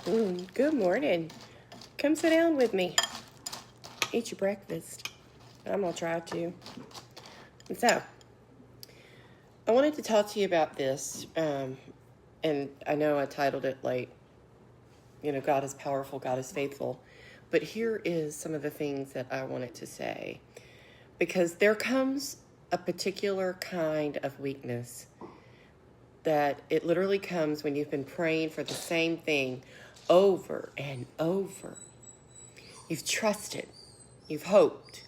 Good morning. Come sit down with me. Eat your breakfast. I'm going to try to. And so, I wanted to talk to you about this. And I know I titled it like, God is powerful, God is faithful. But here is some of the things that I wanted to say. Because there comes a particular kind of weakness that it literally comes when you've been praying for the same thing over and over. You've trusted, you've hoped,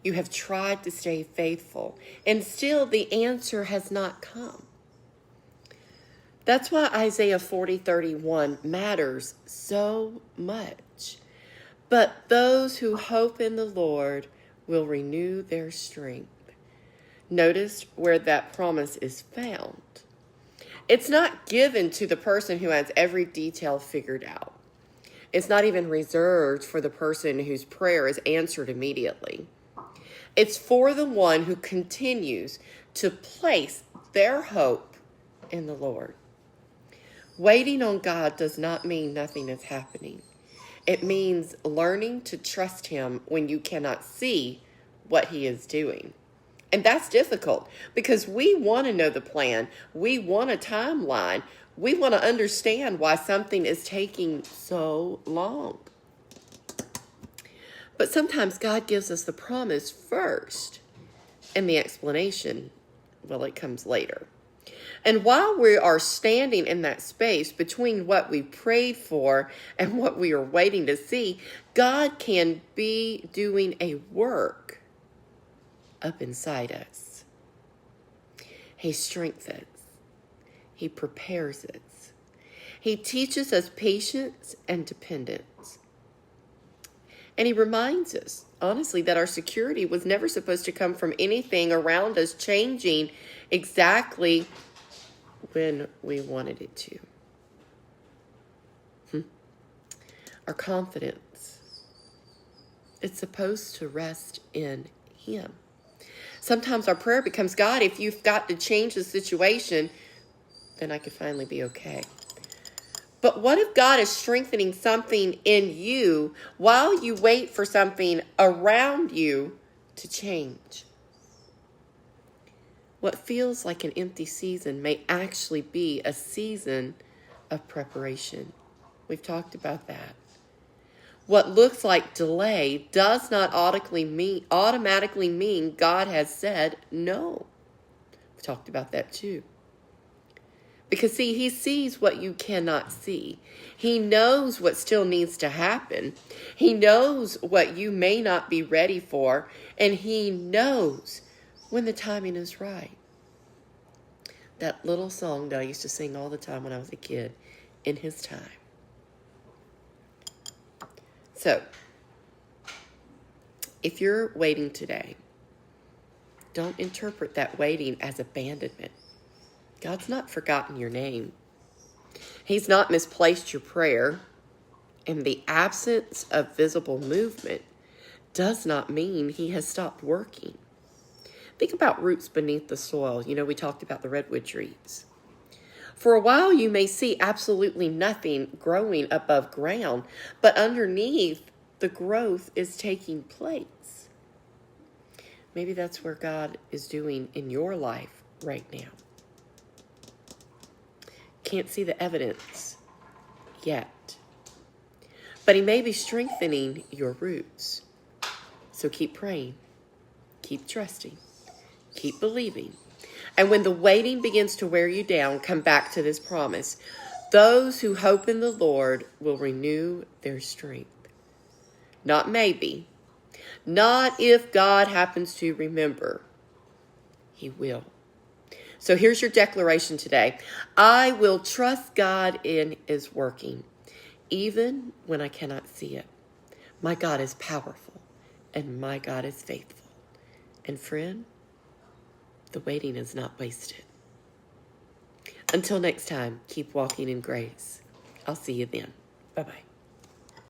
you have tried to stay faithful, and still the answer has not come. That's why Isaiah 40:31 matters so much. But those who hope in the Lord will renew their strength. Notice where that promise is found. It's not given to the person who has every detail figured out. It's not even reserved for the person whose prayer is answered immediately. It's for the one who continues to place their hope in the Lord. Waiting on God does not mean nothing is happening. It means learning to trust Him when you cannot see what He is doing. And that's difficult because we want to know the plan. We want a timeline. We want to understand why something is taking so long. But sometimes God gives us the promise first, and the explanation, well, it comes later. And while we are standing in that space between what we prayed for and what we are waiting to see, God can be doing a work up inside us. He strengthens. He prepares us. He teaches us patience and dependence. And He reminds us, honestly, that our security was never supposed to come from anything around us changing exactly when we wanted it to. Our confidence, it's supposed to rest in Him. Sometimes our prayer becomes, God, if you've got to change the situation, then I could finally be okay. But what if God is strengthening something in you while you wait for something around you to change? What feels like an empty season may actually be a season of preparation. We've talked about that. What looks like delay does not automatically mean God has said no. We've talked about that too. Because see, He sees what you cannot see. He knows what still needs to happen. He knows what you may not be ready for. And He knows when the timing is right. That little song that I used to sing all the time when I was a kid, in His time. So, if you're waiting today, don't interpret that waiting as abandonment. God's not forgotten your name. He's not misplaced your prayer. And the absence of visible movement does not mean He has stopped working. Think about roots beneath the soil. We talked about the redwood trees. For a while, you may see absolutely nothing growing above ground, but underneath, the growth is taking place. Maybe that's where God is doing in your life right now. Can't see the evidence yet, but He may be strengthening your roots. So keep praying, keep trusting, keep believing. And when the waiting begins to wear you down, come back to this promise. Those who hope in the Lord will renew their strength. Not maybe, not if God happens to remember. He will. So here's your declaration today. I will trust God in His working, even when I cannot see it. My God is powerful, and my God is faithful. And friend, the waiting is not wasted. Until next time, keep walking in grace. I'll see you then. Bye-bye.